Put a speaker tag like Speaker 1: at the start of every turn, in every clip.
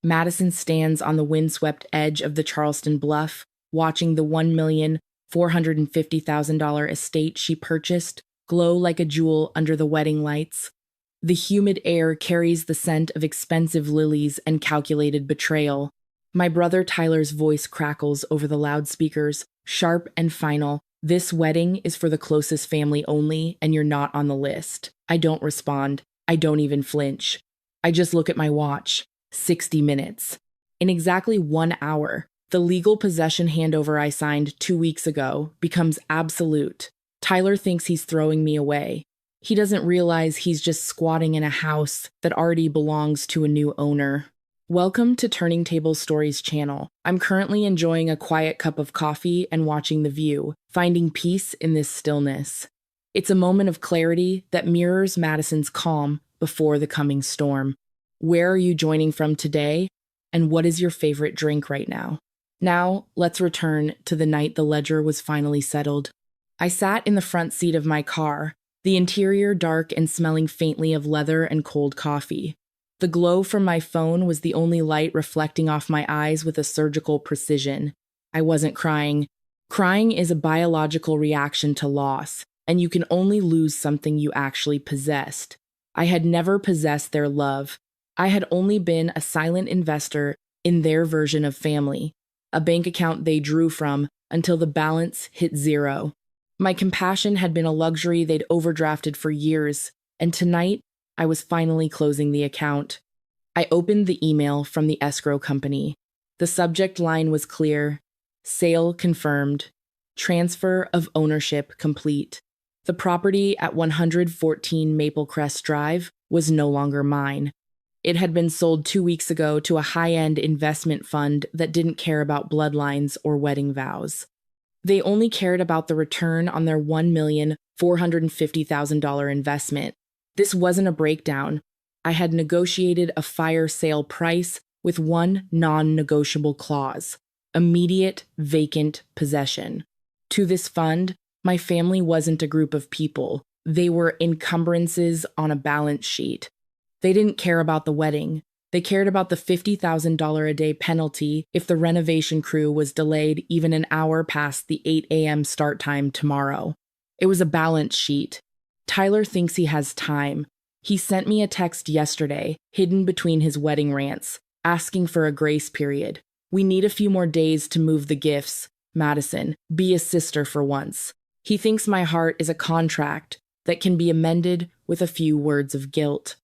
Speaker 1: Madison stands on the windswept edge of the Charleston Bluff, watching the $1,450,000 estate she purchased glow like a jewel under the wedding lights. The humid air carries the scent of expensive lilies and calculated betrayal. My brother Tyler's voice crackles over the loudspeakers, sharp and final. "This wedding is for the closest family only, and you're not on the list." I don't respond. I don't even flinch. I just look at my watch. 60 minutes. In exactly 1 hour, the legal possession handover I signed 2 weeks ago becomes absolute. Tyler thinks he's throwing me away. He doesn't realize he's just squatting in a house that already belongs to a new owner. Welcome to Turning Table Stories channel. I'm currently enjoying a quiet cup of coffee and watching the view, finding peace in this stillness. It's a moment of clarity that mirrors Madison's calm before the coming storm. Where are you joining from today? And what is your favorite drink right now? Now, let's return to the night the ledger was finally settled. I sat in the front seat of my car, the interior dark and smelling faintly of leather and cold coffee. The glow from my phone was the only light reflecting off my eyes with a surgical precision. I wasn't crying. Crying is a biological reaction to loss, and you can only lose something you actually possessed. I had never possessed their love. I had only been a silent investor in their version of family, a bank account they drew from until the balance hit zero. My compassion had been a luxury they'd overdrafted for years, and tonight I was finally closing the account. I opened the email from the escrow company. The subject line was clear: sale confirmed, transfer of ownership complete. The property at 114 Maple Crest Drive was no longer mine. It had been sold 2 weeks ago to a high-end investment fund that didn't care about bloodlines or wedding vows. They only cared about the return on their $1,450,000 investment. This wasn't a breakdown. I had negotiated a fire sale price with one non-negotiable clause: immediate vacant possession. To this fund, my family wasn't a group of people. They were encumbrances on a balance sheet. They didn't care about the wedding. They cared about the $50,000 a day penalty if the renovation crew was delayed even an hour past the 8 a.m. start time tomorrow. It was a balance sheet. Tyler thinks he has time. He sent me a text yesterday, hidden between his wedding rants, asking for a grace period. "We need a few more days to move the gifts. Madison, be a sister for once." He thinks my heart is a contract that can be amended with a few words of guilt.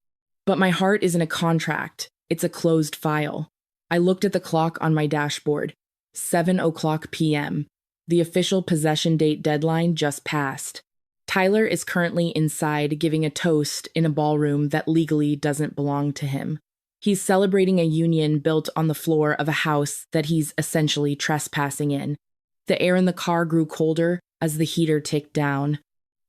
Speaker 1: But my heart isn't a contract. It's a closed file. I looked at the clock on my dashboard. 7:00 p.m. The official possession date deadline just passed. Tyler is currently inside giving a toast in a ballroom that legally doesn't belong to him. He's celebrating a union built on the floor of a house that he's essentially trespassing in. The air in the car grew colder as the heater ticked down.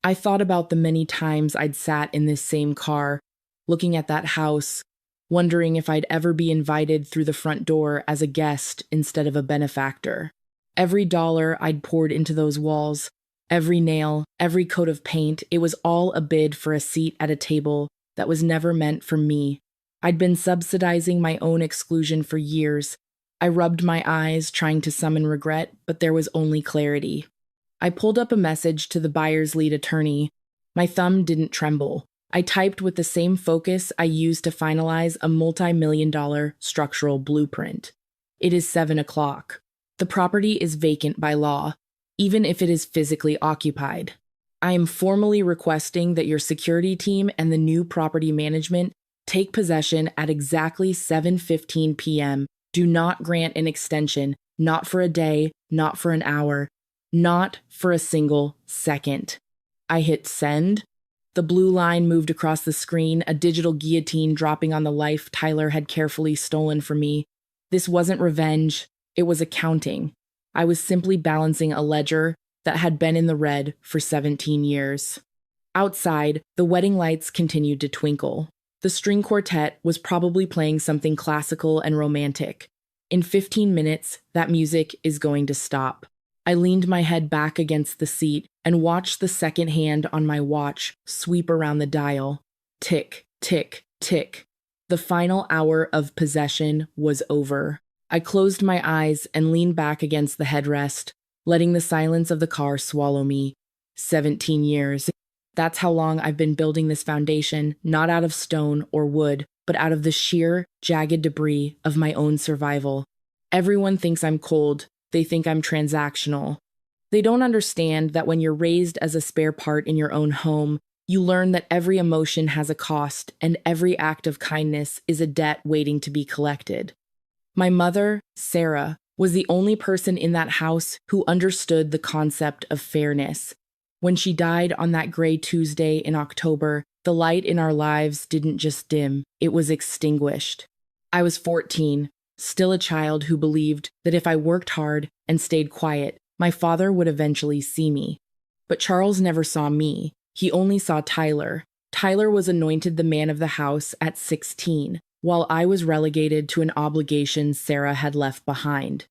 Speaker 1: I thought about the many times I'd sat in this same car, looking at that house, wondering if I'd ever be invited through the front door as a guest instead of a benefactor. Every dollar I'd poured into those walls, every nail, every coat of paint, it was all a bid for a seat at a table that was never meant for me. I'd been subsidizing my own exclusion for years. I rubbed my eyes, trying to summon regret, but there was only clarity. I pulled up a message to the buyer's lead attorney. My thumb didn't tremble. I typed with the same focus I used to finalize a multi-million-dollar structural blueprint. It is 7:00. The property is vacant by law, even if it is physically occupied. I am formally requesting that your security team and the new property management take possession at exactly 7:15 p.m. Do not grant an extension, not for a day, not for an hour, not for a single second. I hit send. The blue line moved across the screen, a digital guillotine dropping on the life Tyler had carefully stolen from me. This wasn't revenge, it was accounting. I was simply balancing a ledger that had been in the red for 17 years. Outside, the wedding lights continued to twinkle. The string quartet was probably playing something classical and romantic. In 15 minutes, that music is going to stop. I leaned my head back against the seat and watched the second hand on my watch sweep around the dial. Tick, tick, tick. The final hour of possession was over. I closed my eyes and leaned back against the headrest, letting the silence of the car swallow me. 17 years. That's how long I've been building this foundation, not out of stone or wood, but out of the sheer, jagged debris of my own survival. Everyone thinks I'm cold. They think I'm transactional. They don't understand that when you're raised as a spare part in your own home, you learn that every emotion has a cost and every act of kindness is a debt waiting to be collected. My mother, Sarah, was the only person in that house who understood the concept of fairness. When she died on that gray Tuesday in October, the light in our lives didn't just dim, it was extinguished. I was 14, still a child who believed that if I worked hard and stayed quiet, my father would eventually see me. But Charles never saw me. He only saw Tyler. Tyler was anointed the man of the house at 16, while I was relegated to an obligation Sarah had left behind.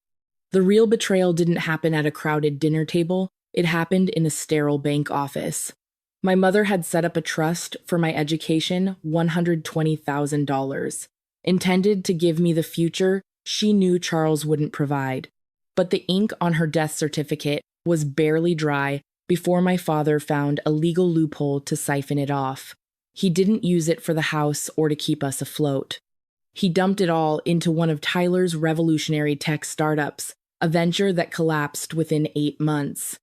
Speaker 1: The real betrayal didn't happen at a crowded dinner table. It happened in a sterile bank office. My mother had set up a trust for my education, $120,000, intended to give me the future she knew Charles wouldn't provide. But the ink on her death certificate was barely dry before my father found a legal loophole to siphon it off. He didn't use it for the house or to keep us afloat. He dumped it all into one of Tyler's revolutionary tech startups, a venture that collapsed within 8 months.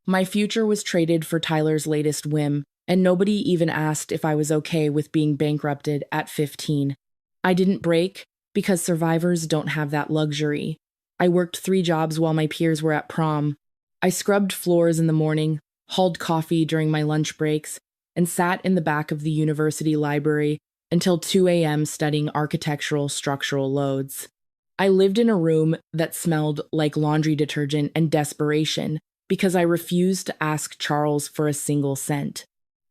Speaker 1: My future was traded for Tyler's latest whim, and nobody even asked if I was okay with being bankrupted at 15. I didn't break because survivors don't have that luxury. I worked 3 jobs while my peers were at prom. I scrubbed floors in the morning, hauled coffee during my lunch breaks, and sat in the back of the university library until 2 a.m. studying architectural structural loads. I lived in a room that smelled like laundry detergent and desperation because I refused to ask Charles for a single cent.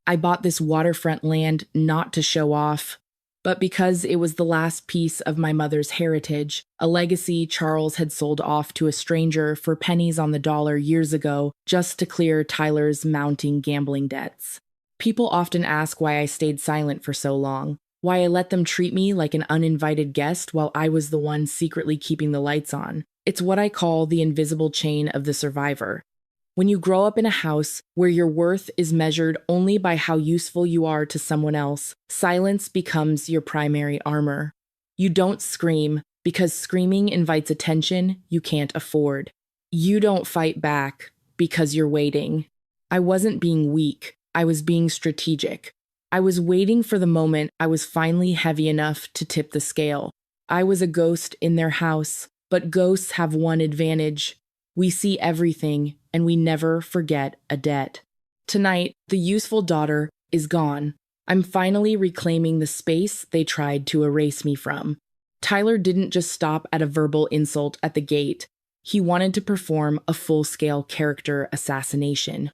Speaker 1: I bought this waterfront land not to show off, but because it was the last piece of my mother's heritage, a legacy Charles had sold off to a stranger for pennies on the dollar years ago just to clear Tyler's mounting gambling debts. People often ask why I stayed silent for so long, why I let them treat me like an uninvited guest while I was the one secretly keeping the lights on. It's what I call the invisible chain of the survivor. When you grow up in a house where your worth is measured only by how useful you are to someone else, silence becomes your primary armor. You don't scream because screaming invites attention you can't afford. You don't fight back because you're waiting. I wasn't being weak, I was being strategic. I was waiting for the moment I was finally heavy enough to tip the scale. I was a ghost in their house, but ghosts have one advantage. We see everything, and we never forget a debt. Tonight, the useful daughter is gone. I'm finally reclaiming the space they tried to erase me from. Tyler didn't just stop at a verbal insult at the gate. He wanted to perform a full-scale character assassination.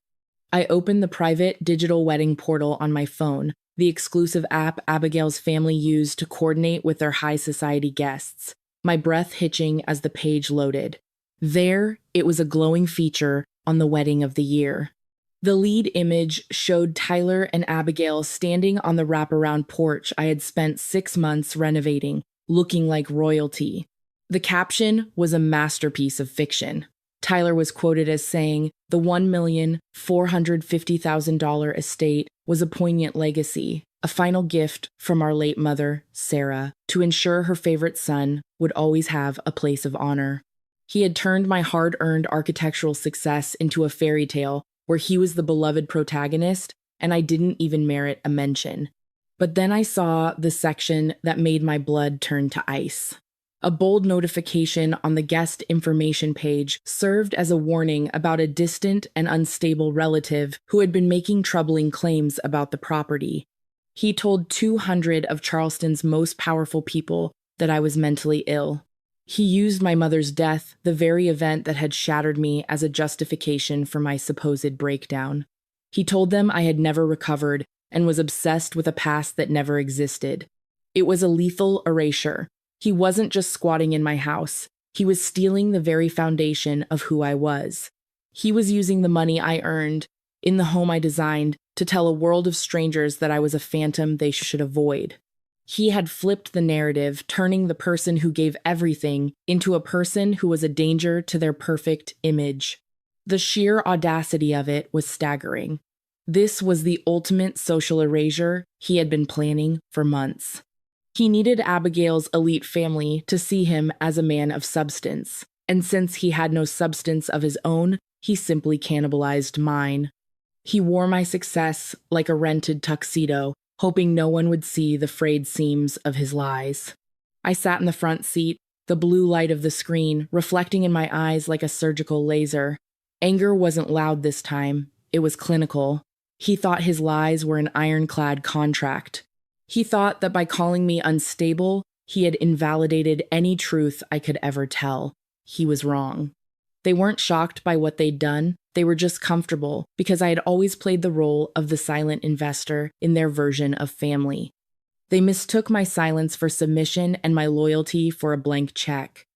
Speaker 1: I opened the private digital wedding portal on my phone, the exclusive app Abigail's family used to coordinate with their high society guests, my breath hitching as the page loaded. There, it was a glowing feature on the wedding of the year. The lead image showed Tyler and Abigail standing on the wraparound porch I had spent 6 months renovating, looking like royalty. The caption was a masterpiece of fiction. Tyler was quoted as saying, "The $1,450,000 estate was a poignant legacy, a final gift from our late mother, Sarah, to ensure her favorite son would always have a place of honor." He had turned my hard-earned architectural success into a fairy tale where he was the beloved protagonist, and I didn't even merit a mention. But then I saw the section that made my blood turn to ice. A bold notification on the guest information page served as a warning about a distant and unstable relative who had been making troubling claims about the property. He told 200 of Charleston's most powerful people that I was mentally ill. He used my mother's death, the very event that had shattered me, as a justification for my supposed breakdown. He told them I had never recovered and was obsessed with a past that never existed. It was a lethal erasure. He wasn't just squatting in my house. He was stealing the very foundation of who I was. He was using the money I earned in the home I designed to tell a world of strangers that I was a phantom they should avoid. He had flipped the narrative, turning the person who gave everything into a person who was a danger to their perfect image. The sheer audacity of it was staggering. This was the ultimate social erasure he had been planning for months. He needed Abigail's elite family to see him as a man of substance, and since he had no substance of his own, he simply cannibalized mine. He wore my success like a rented tuxedo, hoping no one would see the frayed seams of his lies. I sat in the front seat, the blue light of the screen reflecting in my eyes like a surgical laser. Anger wasn't loud this time, it was clinical. He thought his lies were an ironclad contract. He thought that by calling me unstable, he had invalidated any truth I could ever tell. He was wrong. They weren't shocked by what they'd done, they were just comfortable because I had always played the role of the silent investor in their version of family. They mistook my silence for submission and my loyalty for a blank check.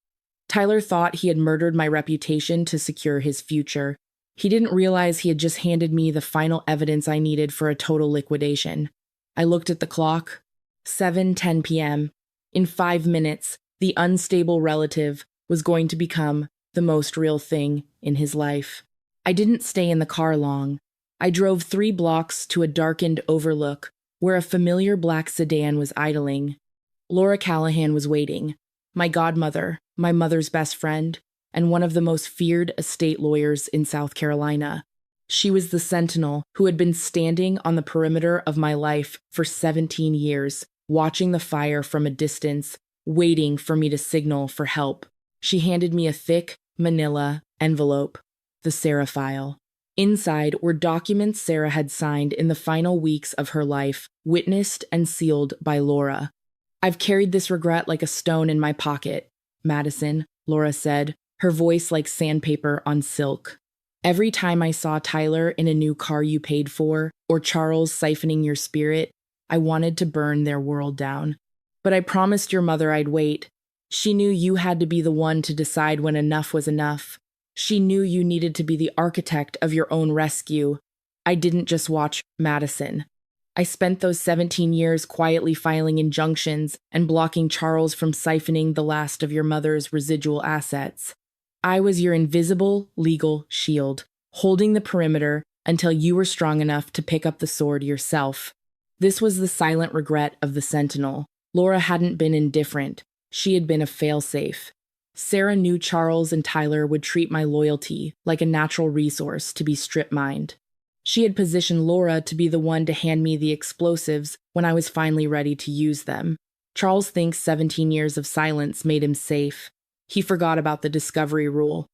Speaker 1: Tyler thought he had murdered my reputation to secure his future. He didn't realize he had just handed me the final evidence I needed for a total liquidation. I looked at the clock. 7:10 p.m. In 5 minutes, the unstable relative was going to become the most real thing in his life. I didn't stay in the car long. I drove 3 blocks to a darkened overlook where a familiar black sedan was idling. Laura Callahan was waiting, my godmother, my mother's best friend, and one of the most feared estate lawyers in South Carolina. She was the sentinel who had been standing on the perimeter of my life for 17 years, watching the fire from a distance, waiting for me to signal for help. She handed me a thick, manila envelope, the Sarah file. Inside were documents Sarah had signed in the final weeks of her life, witnessed and sealed by Laura. "I've carried this regret like a stone in my pocket, Madison," Laura said, her voice like sandpaper on silk. "Every time I saw Tyler in a new car you paid for, or Charles siphoning your spirit, I wanted to burn their world down. But I promised your mother I'd wait. She knew you had to be the one to decide when enough was enough. She knew you needed to be the architect of your own rescue. I didn't just watch Madison. I spent those 17 years quietly filing injunctions and blocking Charles from siphoning the last of your mother's residual assets. I was your invisible legal shield, holding the perimeter until you were strong enough to pick up the sword yourself." This was the silent regret of the Sentinel. Laura hadn't been indifferent. She had been a failsafe. Sarah knew Charles and Tyler would treat my loyalty like a natural resource to be strip-mined. She had positioned Laura to be the one to hand me the explosives when I was finally ready to use them. Charles thinks 17 years of silence made him safe. He forgot about the discovery rule.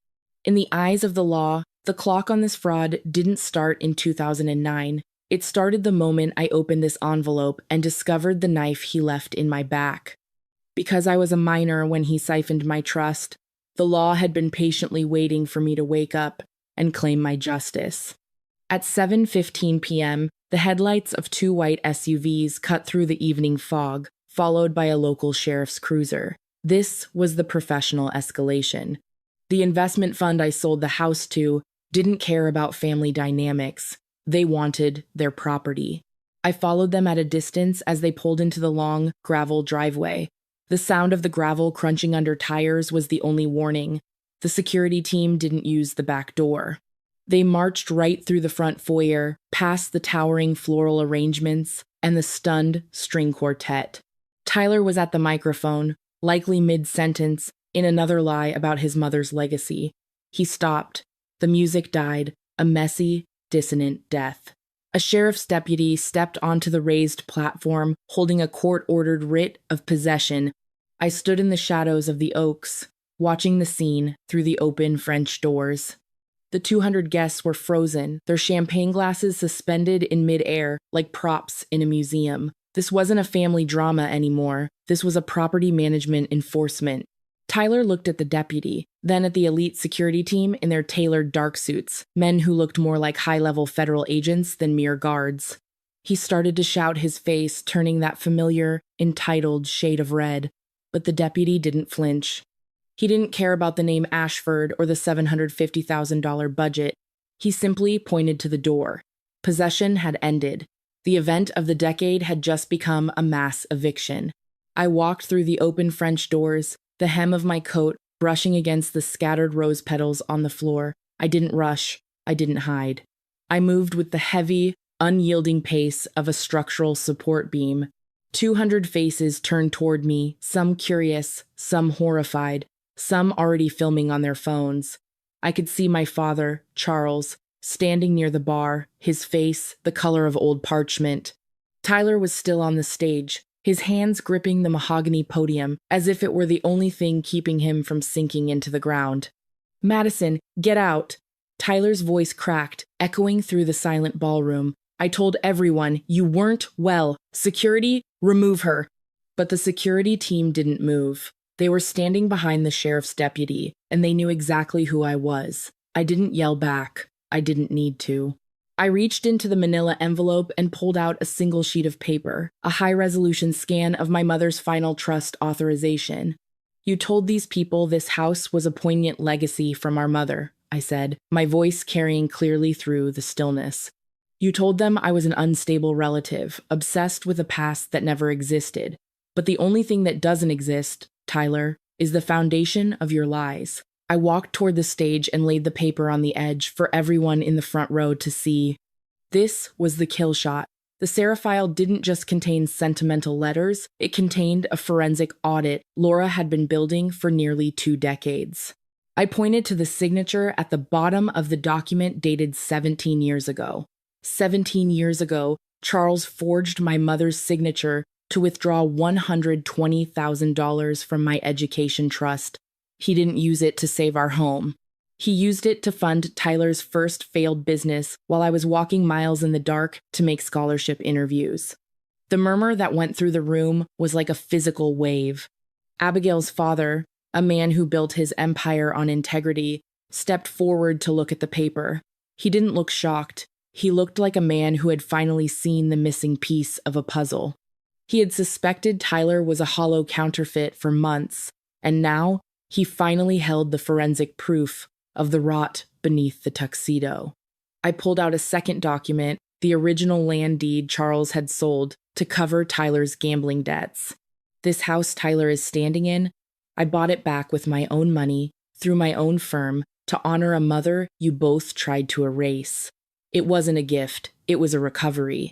Speaker 1: In the eyes of the law, the clock on this fraud didn't start in 2009. It started the moment I opened this envelope and discovered the knife he left in my back. Because I was a minor when he siphoned my trust, the law had been patiently waiting for me to wake up and claim my justice. At 7:15 p.m., the headlights of 2 white SUVs cut through the evening fog, followed by a local sheriff's cruiser. This was the professional escalation. The investment fund I sold the house to didn't care about family dynamics. They wanted their property. I followed them at a distance as they pulled into the long, gravel driveway. The sound of the gravel crunching under tires was the only warning. The security team didn't use the back door. They marched right through the front foyer, past the towering floral arrangements and the stunned string quartet. Tyler was at the microphone, likely mid-sentence, in another lie about his mother's legacy. He stopped. The music died, a messy, dissonant death. A sheriff's deputy stepped onto the raised platform, holding a court-ordered writ of possession. I stood in the shadows of the oaks, watching the scene through the open French doors. The 200 guests were frozen, their champagne glasses suspended in midair like props in a museum. This wasn't a family drama anymore. This was a property management enforcement. Tyler looked at the deputy, then at the elite security team in their tailored dark suits, men who looked more like high-level federal agents than mere guards. He started to shout his face, turning that familiar, entitled shade of red, but the deputy didn't flinch. He didn't care about the name Ashford or the $750,000 budget. He simply pointed to the door. Possession had ended. The event of the decade had just become a mass eviction. I walked through the open French doors, the hem of my coat brushing against the scattered rose petals on the floor. I didn't rush. I didn't hide. I moved with the heavy, unyielding pace of a structural support beam. 200 faces turned toward me, some curious, some horrified, some already filming on their phones. I could see my father, Charles, standing near the bar, his face the color of old parchment. Tyler was still on the stage, his hands gripping the mahogany podium as if it were the only thing keeping him from sinking into the ground. "Madison, get out!" Tyler's voice cracked, echoing through the silent ballroom. "I told everyone you weren't well. Security, remove her." But the security team didn't move. They were standing behind the sheriff's deputy, and they knew exactly who I was. I didn't yell back. I didn't need to. I reached into the manila envelope and pulled out a single sheet of paper, a high-resolution scan of my mother's final trust authorization. "You told these people this house was a poignant legacy from our mother," I said, my voice carrying clearly through the stillness. "You told them I was an unstable relative, obsessed with a past that never existed. But the only thing that doesn't exist, Tyler, is the foundation of your lies." I walked toward the stage and laid the paper on the edge for everyone in the front row to see. This was the kill shot. The Serifile didn't just contain sentimental letters, it contained a forensic audit Laura had been building for nearly 2 decades. I pointed to the signature at the bottom of the document dated 17 years ago. 17 years ago, Charles forged my mother's signature to withdraw $120,000 from my education trust. He didn't use it to save our home. He used it to fund Tyler's first failed business while I was walking miles in the dark to make scholarship interviews. The murmur that went through the room was like a physical wave. Abigail's father, a man who built his empire on integrity, stepped forward to look at the paper. He didn't look shocked. He looked like a man who had finally seen the missing piece of a puzzle. He had suspected Tyler was a hollow counterfeit for months, and now he finally held the forensic proof of the rot beneath the tuxedo. I pulled out a second document, the original land deed Charles had sold to cover Tyler's gambling debts. This house Tyler is standing in, I bought it back with my own money, through my own firm, to honor a mother you both tried to erase. It wasn't a gift, it was a recovery.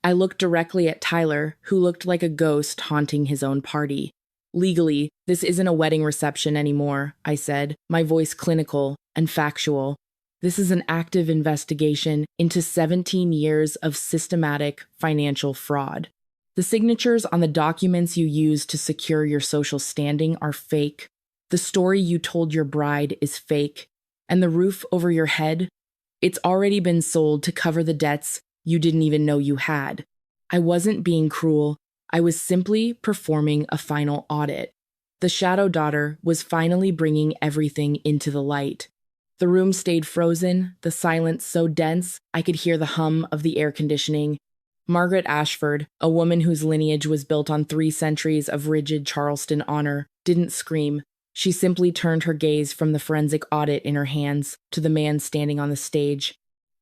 Speaker 1: I looked directly at Tyler, who looked like a ghost haunting his own party. "Legally, this isn't a wedding reception anymore," I said, my voice clinical and factual. "This is an active investigation into 17 years of systematic financial fraud. The signatures on the documents you used to secure your social standing are fake. The story you told your bride is fake. And the roof over your head, it's already been sold to cover the debts you didn't even know you had. I wasn't being cruel. I was simply performing a final audit. The shadow daughter was finally bringing everything into the light." The room stayed frozen, the silence so dense I could hear the hum of the air conditioning. Margaret Ashford, a woman whose lineage was built on 3 centuries of rigid Charleston honor, didn't scream. She simply turned her gaze from the forensic audit in her hands to the man standing on the stage.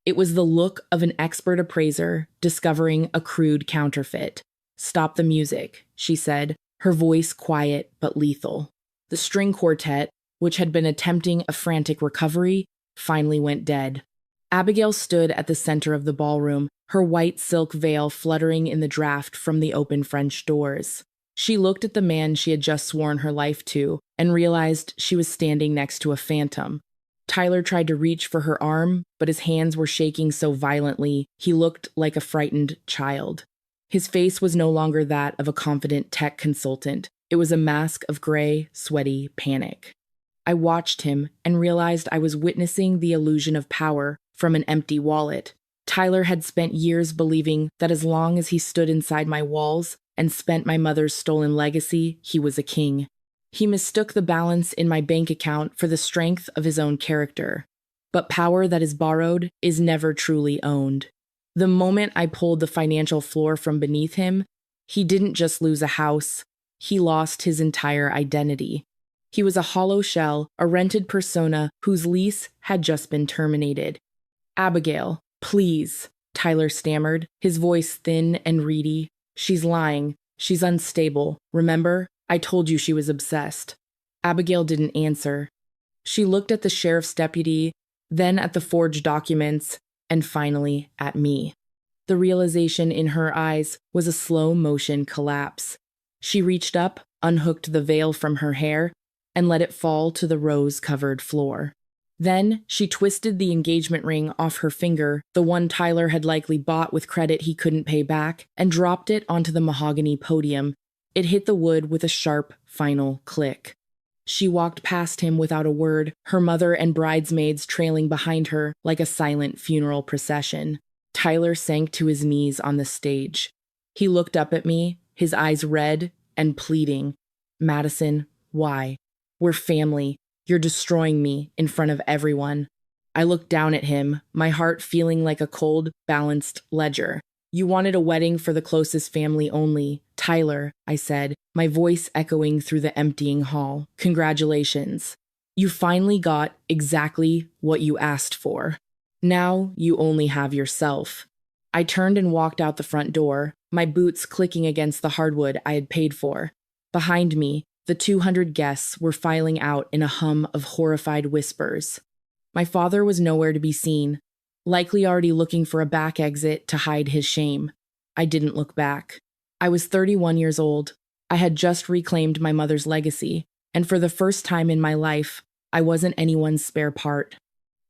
Speaker 1: It was the look of an expert appraiser discovering a crude counterfeit. "Stop the music," she said, her voice quiet but lethal. The string quartet, which had been attempting a frantic recovery, finally went dead. Abigail stood at the center of the ballroom, her white silk veil fluttering in the draft from the open French doors. She looked at the man she had just sworn her life to and realized she was standing next to a phantom. Tyler tried to reach for her arm, but his hands were shaking so violently he looked like a frightened child. His face was no longer that of a confident tech consultant. It was a mask of gray, sweaty panic. I watched him and realized I was witnessing the illusion of power from an empty wallet. Tyler had spent years believing that as long as he stood inside my walls and spent my mother's stolen legacy, he was a king. He mistook the balance in my bank account for the strength of his own character. But power that is borrowed is never truly owned. The moment I pulled the financial floor from beneath him, he didn't just lose a house, he lost his entire identity. He was a hollow shell, a rented persona whose lease had just been terminated. "Abigail, please." Tyler stammered, his voice thin and reedy. She's lying. She's unstable. Remember? I told you she was obsessed. Abigail didn't answer. She looked at the sheriff's deputy, then at the forged documents, and finally at me. The realization in her eyes was a slow-motion collapse. She reached up, unhooked the veil from her hair, and let it fall to the rose-covered floor. Then she twisted the engagement ring off her finger, the one Tyler had likely bought with credit he couldn't pay back, and dropped it onto the mahogany podium. It hit the wood with a sharp, final click. She walked past him without a word, her mother and bridesmaids trailing behind her like a silent funeral procession. Tyler sank to his knees on the stage. He looked up at me, his eyes red and pleading. Madison, why? We're family. You're destroying me in front of everyone. I looked down at him, my heart feeling like a cold, balanced ledger. You wanted a wedding for the closest family only. Tyler, I said, my voice echoing through the emptying hall. Congratulations. You finally got exactly what you asked for. Now you only have yourself. I turned and walked out the front door, my boots clicking against the hardwood I had paid for. Behind me, the 200 guests were filing out in a hum of horrified whispers. My father was nowhere to be seen, likely already looking for a back exit to hide his shame. I didn't look back. I was 31 years old. I had just reclaimed my mother's legacy, and for the first time in my life, I wasn't anyone's spare part.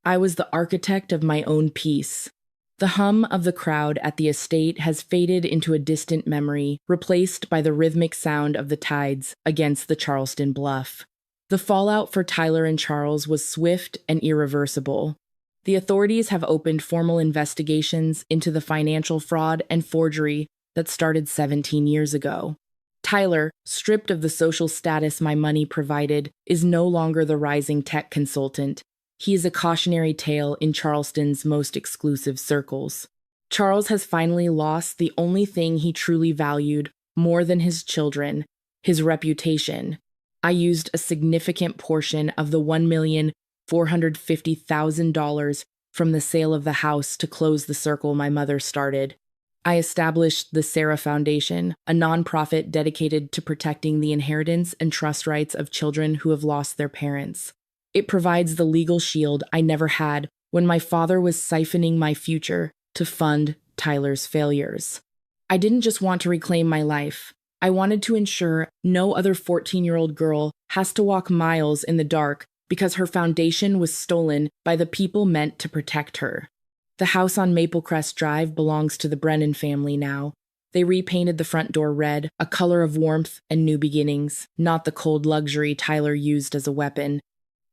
Speaker 1: I was the architect of my own peace. The hum of the crowd at the estate has faded into a distant memory, replaced by the rhythmic sound of the tides against the Charleston bluff. The fallout for Tyler and Charles was swift and irreversible. The authorities have opened formal investigations into the financial fraud and forgery that started 17 years ago. Tyler, stripped of the social status my money provided, is no longer the rising tech consultant. He is a cautionary tale in Charleston's most exclusive circles. Charles has finally lost the only thing he truly valued more than his children, his reputation. I used a significant portion of the $1,450,000 from the sale of the house to close the circle my mother started. I established the Sarah Foundation, a nonprofit dedicated to protecting the inheritance and trust rights of children who have lost their parents. It provides the legal shield I never had when my father was siphoning my future to fund Tyler's failures. I didn't just want to reclaim my life. I wanted to ensure no other 14-year-old girl has to walk miles in the dark because her foundation was stolen by the people meant to protect her. The house on Maplecrest Drive belongs to the Brennan family now. They repainted the front door red, a color of warmth and new beginnings, not the cold luxury Tyler used as a weapon.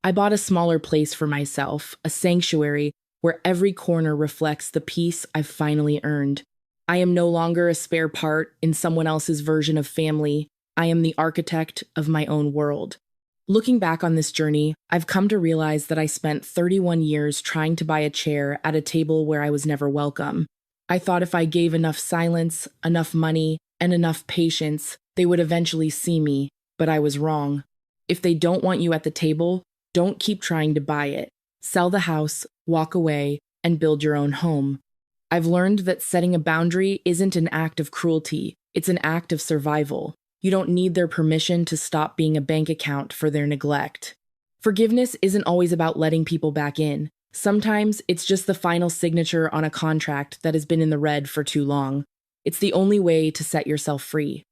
Speaker 1: I bought a smaller place for myself, a sanctuary where every corner reflects the peace I've finally earned. I am no longer a spare part in someone else's version of family. I am the architect of my own world. Looking back on this journey, I've come to realize that I spent 31 years trying to buy a chair at a table where I was never welcome. I thought if I gave enough silence, enough money, and enough patience, they would eventually see me, but I was wrong. If they don't want you at the table, don't keep trying to buy it. Sell the house, walk away, and build your own home. I've learned that setting a boundary isn't an act of cruelty, it's an act of survival. You don't need their permission to stop being a bank account for their neglect. Forgiveness isn't always about letting people back in. Sometimes it's just the final signature on a contract that has been in the red for too long. It's the only way to set yourself free.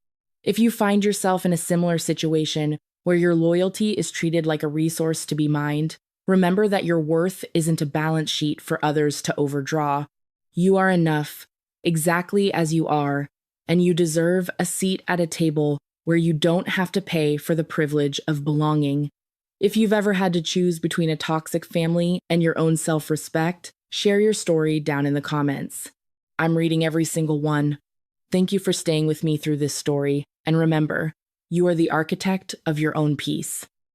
Speaker 1: If you find yourself in a similar situation where your loyalty is treated like a resource to be mined, remember that your worth isn't a balance sheet for others to overdraw. You are enough, exactly as you are, and you deserve a seat at a table where you don't have to pay for the privilege of belonging. If you've ever had to choose between a toxic family and your own self-respect, share your story down in the comments. I'm reading every single one. Thank you for staying with me through this story, and remember, you are the architect of your own peace.